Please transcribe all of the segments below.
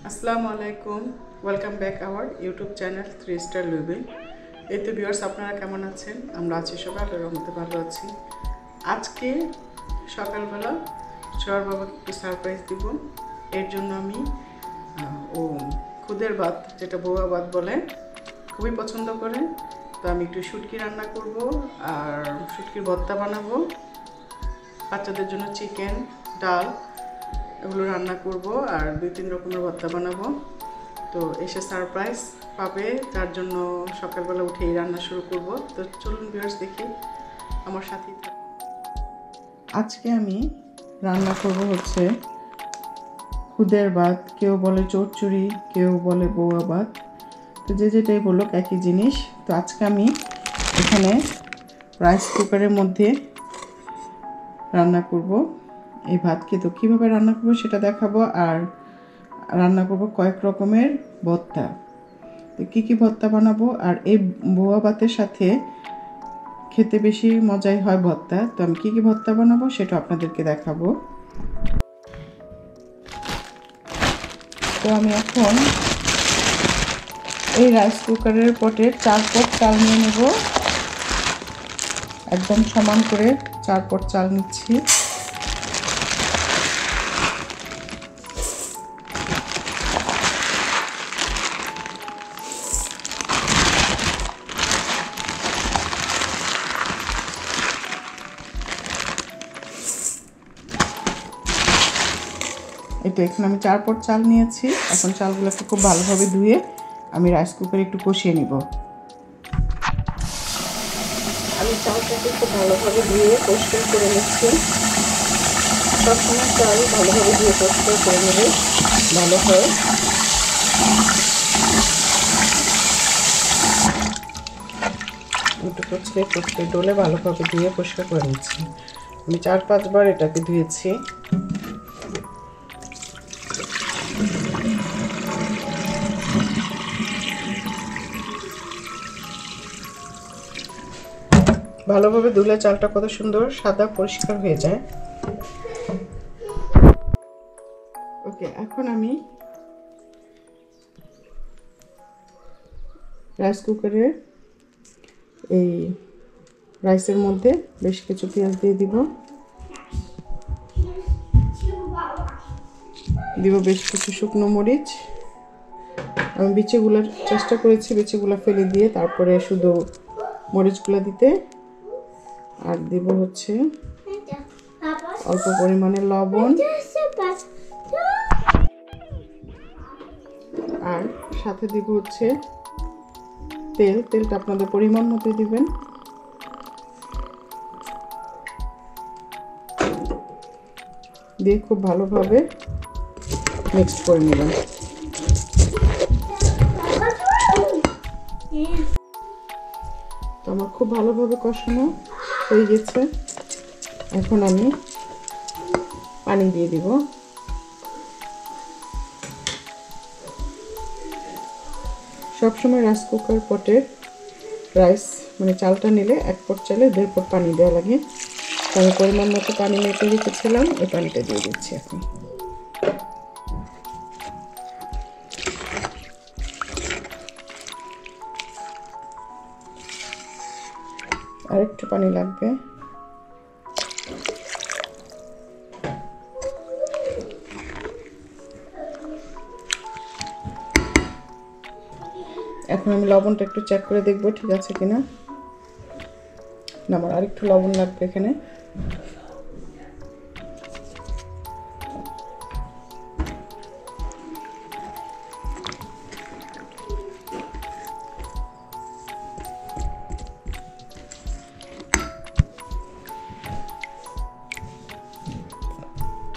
আসসালামু আলাইকুম, welcome back our YouTube channel 3 star living. এই তো ভিউয়ার্স, আপনারা কেমন আছেন? আমরা আছি সবাই আল্লাহর রহমতে ভালো আছি। আজকে সকালবেলা সোয়ার বাবাকে একটু সারপ্রাইজ দিব। এর জন্য আমি খুদের ভাত, যেটা বউয়া ভাত বলে, খুবই পছন্দ করে। তো আমি একটু শুটকি রান্না করব আর শুটকির ভর্তা বানাবো। বাচ্চাদের জন্য চিকেন, ডাল এগুলো রান্না করব আর 2-3 রকমের ভর্তা বানাবো। তো এসে সারপ্রাইজ পাবে, তার জন্য সকালবেলা উঠেই রান্না শুরু করব। তো চলুন ভিউয়ার্স, দেখি, আমার সাথেই থাকুন। আজকে আমি রান্না করব হচ্ছে খুদের ভাত, কেউ বলে চচ্চড়ি, কেউ বলে বউয়া ভাত। তো যে যেটাই বলুক একই জিনিস। তো আজকে আমি এখানে রাইস কুকারের মধ্যে রান্না করব এই ভাতকে। তো কীভাবে রান্না করবো সেটা দেখাবো, আর রান্না করব কয়েক রকমের ভর্তা। তো কী কী ভর্তা বানাবো, আর এই বউয়া ভাতের সাথে খেতে বেশি মজাই হয় ভর্তা। তো আমি কী কী ভর্তা বানাবো সেটা আপনাদেরকে দেখাবো। তো আমি এখন এই রাইস কুকারের পটে 4 পট চাল নিয়ে নেব। একদম সমান করে 4 পট চাল নিচ্ছি। এই তো এখানে আমি 4 পট চাল নিয়েছি। এখন চালগুলোকে খুব ভালোভাবে ধুয়ে আমি রাইস কুকারে একটু কষিয়ে নিব। আমি চালটাকে খুব ভালোভাবে ধুয়ে পরিষ্কার করে নিচ্ছি। সবসময় চাল ভালোভাবে ধুয়ে পরিষ্কার করে নেবে, ভালো হয়। একটু কচলে ডলে ভালোভাবে ধুয়ে পরিষ্কার করে নিচ্ছি। আমি 4-5 বার এটাকে ধুয়েছি। ভালোভাবে ধুলে চালটা কত সুন্দর সাদা পরিষ্কার হয়ে যায়। ওকে, এখন আমি রাইস কুকারে এই রাইসের মধ্যে বেশ কিছু পেঁয়াজ দিয়ে দিব বেশ কিছু শুকনো মরিচ। আমি বিচিগুলোর চেষ্টা করেছি বিচিগুলো ফেলে দিয়ে, তারপরে শুধু মরিচগুলো দিতে। আর দিব হচ্ছে অল্প পরিমাণে লবণ, আর সাথে দিব হচ্ছে তেলটা আপনাদের পরিমাণ মতো দিবেন। দিয়ে খুব ভালোভাবে মিক্স করে নেবেন। তো আমার খুব ভালোভাবে কষানো হয়ে গেছে। এখন আমি পানি দিয়ে দিব। সবসময় রাইস কুকার পটে রাইস মানে চালটা নিলে 1 পট চালে 1.5 পট পানি দেওয়া লাগে। তো আমি পরিমাণ মতো পানি মেপে রেখেছিলাম, এই পানিটা দিয়ে দিচ্ছি এখন। আর একটু পানি লাগবে। এখন আমি লবণটা একটু চেক করে দেখবো ঠিক আছে কিনা। না, আমার আরেকটু লবণ লাগবে এখানে।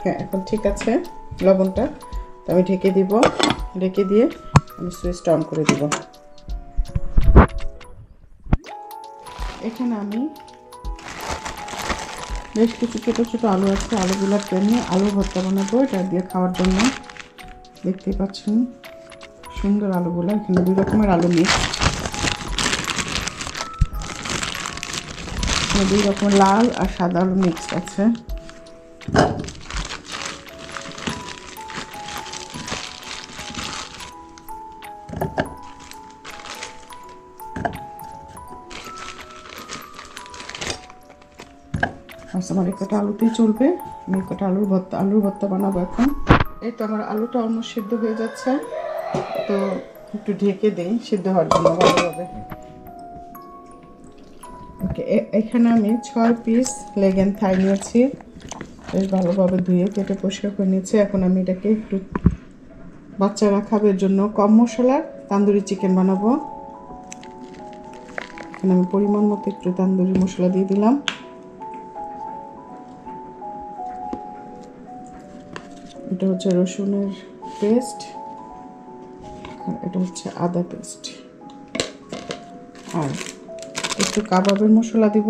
হ্যাঁ, এখন ঠিক আছে লবণটা। তো আমি ঢেকে দিব। ঢেকে দিয়ে আমি সুইচটা অন করে দিব। এখানে আমি বেশ কিছু ছোটো ছোটো আলু আছে, আলুগুলো নিয়ে আলু ভর্তা বানাবো এটা দিয়ে খাওয়ার জন্য। দেখতেই পাচ্ছেন সুন্দর আলুগুলো। এখানে 2 রকমের আলু মিক্স, 2 রকমের লাল আর সাদা আলু মিক্স আছে। আমার এই কটা আলুতেই চলবে। আমি এই কটা আলুর ভর্তা বানাবো এখন। এই তো আমার আলুটা অলমোস্ট সিদ্ধ হয়ে যাচ্ছে, তো একটু ঢেকে দিই সিদ্ধ হওয়ার জন্য ভালোভাবে। ওকে, এখানে আমি 6 পিস লেগ এন্ড থাই নিয়েছি, বেশ ভালোভাবে ধুয়ে কেটে পরিষ্কার করে নিয়েছি। এখন আমি এটাকে একটু বাচ্চারা খাবে জন্য কম মশলার তান্দুরি চিকেন বানাবো। এখানে আমি পরিমাণ মতো একটু তান্দুরি মশলা দিয়ে দিলাম। এটা হচ্ছে রসুনের পেস্ট, আর এটা হচ্ছে আদা পেস্ট, আর একটু কাবাবের মশলা দিব।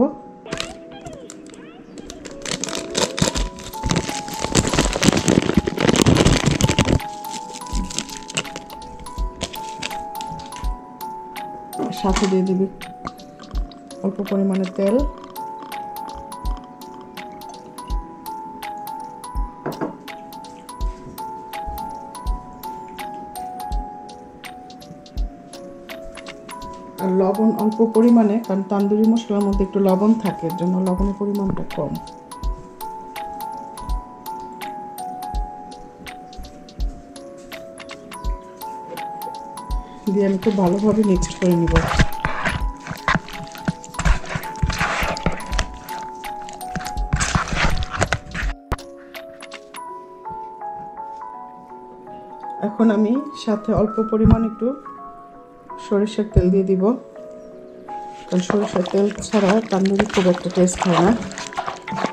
সাথে দিয়ে দিবি অল্প পরিমাণে তেল। আর লবণ অল্প পরিমাণে, কারণ তান্দুরি মশলার মধ্যে একটু লবণ থাকে, এর জন্য লবণের পরিমাণটা কম দিয়ে আমি খুব ভালোভাবে মিক্স করে নিব। এখন আমি সাথে অল্প পরিমাণ একটু সরিষার তেল দিয়ে দিব, কারণ সরিষার তেল ছাড়া তান্দুরি খুব একটা টেস্ট হয় না,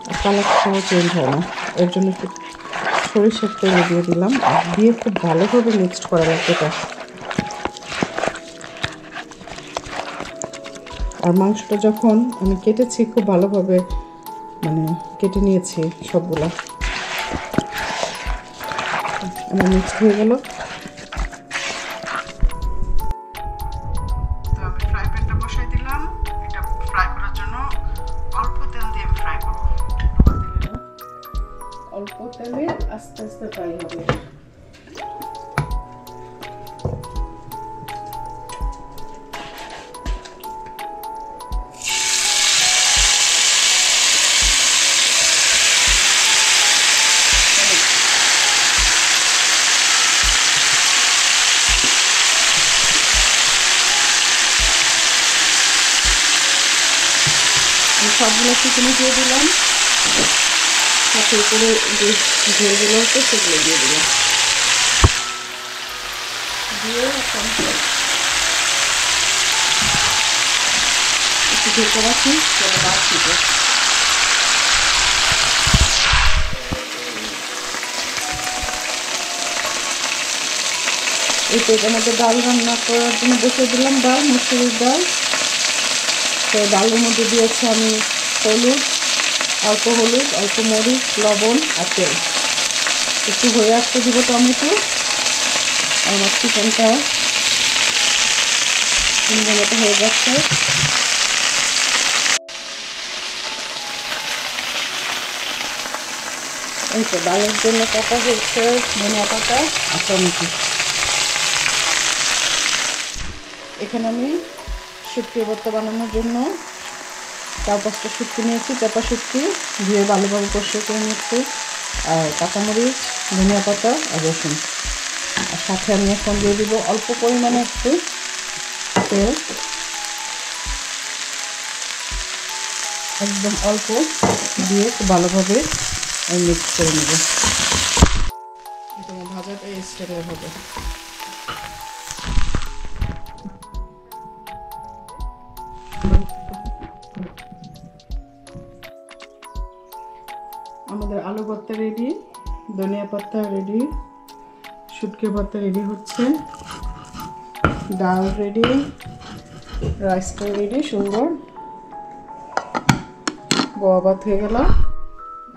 আর কালারটাও চেঞ্জ হয় না। এর জন্য একটু সরিষার তেল দিয়ে দিলাম, আর দিয়ে খুব ভালোভাবে মিক্সড করা লাগবে এটা। আর মাংসটা যখন আমি কেটেছি খুব ভালোভাবে কেটে নিয়েছি সবগুলা। আমার মিক্সড হয়ে গেল। তো আমি ফ্রাই প্যানটা বসাই দিলাম, এটা ফ্রাই করার জন্য অল্প তেল দিয়ে আমি ফ্রাই করব। অল্প তেলে আস্তে আস্তে ফ্রাই হবে। সবগুলো চিকেনে দিয়ে দিলাম, সাথে করে যে ঝোলগুলো হচ্ছে সেগুলো দিয়ে দিলাম, দিয়ে একটু ঢেকে রাখি বাড়ছিতে। এই তো এটার মধ্যে ডাল রান্না করার জন্য বসে দিলাম, ডাল মুসুরির ডাল। তো ডালের মধ্যে দিয়েছি আমি অল্প হলুদ, অল্প মরিচ, লবণ আর তেল। একটু হয়ে আসতে দিব টমেটো, আর আমার চিকেনটা সুন্দর মতো হয়ে যাচ্ছে। এই তো ডালের জন্য কাটা হচ্ছে ধনিয়া পাতা আর টমেটো। এখানে আমি শুটকি ভর্তা বানানোর জন্য 4-5টা শুটকি নিয়েছি, চাপা শুটকি দিয়ে ভালোভাবে কষিয়ে করে নিচ্ছি, আর কাঁচামরিচ, ধনিয়া পাতা আর রসুন। আর সাথে আমি এখন দিয়ে দিব অল্প পরিমাণে একটু তেল, একদম অল্প দিয়ে খুব ভালোভাবে আমি মিক্স করে নেব। এটা ভাজাটা এই স্টাইলে হবে। আমাদের আলু ভর্তা রেডি, ধনিয়া পাতা রেডি, শুটকি ভর্তা রেডি হচ্ছে, ডাল রেডি, রাইসটা রেডি সুন্দর, বোয়া ভাত হয়ে গেল,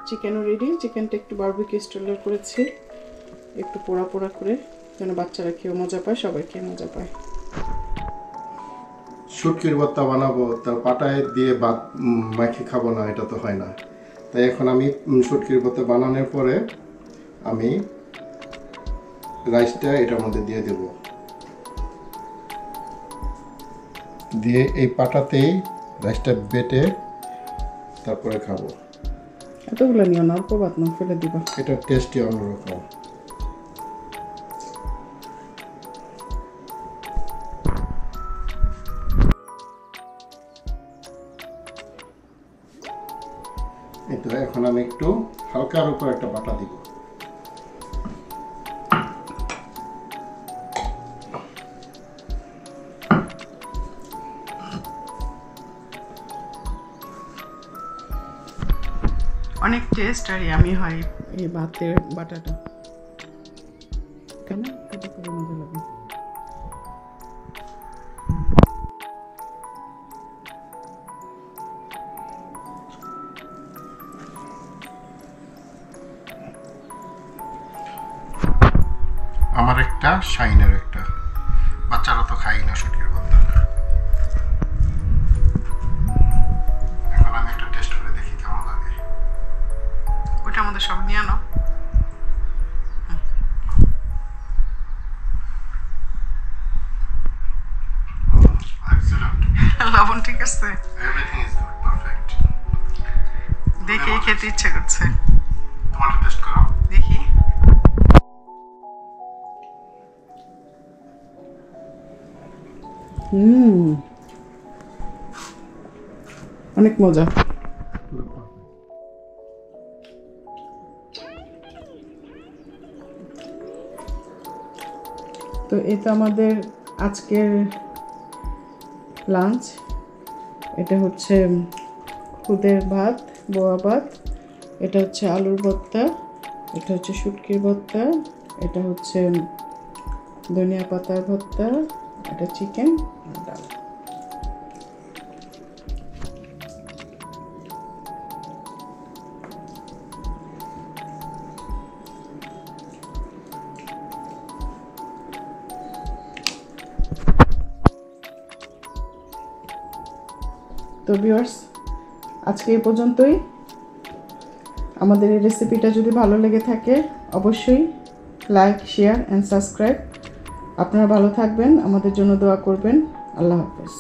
চিকেনও রেডি। চিকেনটা একটু বারবিকিউ স্টাইলে করেছি, একটু পোড়া পোড়া করে, যেন বাচ্চারা খেয়ে মজা পায়, সবাই খেয়ে মজা পায়। শুটকির ভর্তা বানাবো, তার পাটায় দিয়ে ভাত মাখি খাবো না, এটা তো হয় না। তাই এখন আমি শুটকির ভর্তা বানানোর পরে আমি রাইসটা এটার মধ্যে দিয়ে দেব, দিয়ে এই পাটাতেই রাইসটা বেটে তারপরে খাবো। এতগুলো নিও না, অল্প ভাত না, ফেলে দিবা। এটা টেস্টই অন্যরকম। এটা এখন আমি একটু হালকার উপর একটা বাটা দিব। অনেক টেস্ট আর ইয়ামি হয় এই ভাতের বাটাটা। কেন এটা করে মজা লাগে। আমার একটা শাইনের একটা, বাচ্চারা তো খাই না শুটকির ভর্তা। এখন আমি একটা টেস্ট করে দেখি কেমন লাগে। ওটা আমাদের সব নিয়ে আনো। লবণ ঠিক আছে? Everything is good, perfect. দেখে খেতে ইচ্ছে করছে। তোমারটা টেস্ট করো দেখি। অনেক মজা। তো এটা আমাদের আজকের লাঞ্চ। এটা হচ্ছে খুদের ভাত, বোয়া ভাত, এটা হচ্ছে আলুর ভর্তা, এটা হচ্ছে শুটকির ভর্তা, এটা হচ্ছে ধনিয়া পাতার ভর্তা, এটা চিকেন আর ডাল। তো ভিউয়ার্স, আজকে এই পর্যন্তই। আমাদের এই রেসিপিটা যদি ভালো লেগে থাকে অবশ্যই লাইক, শেয়ার অ্যান্ড সাবস্ক্রাইব। আপনারা ভালো থাকবেন, আমাদের জন্য দোয়া করবেন। আল্লাহ হাফেজ।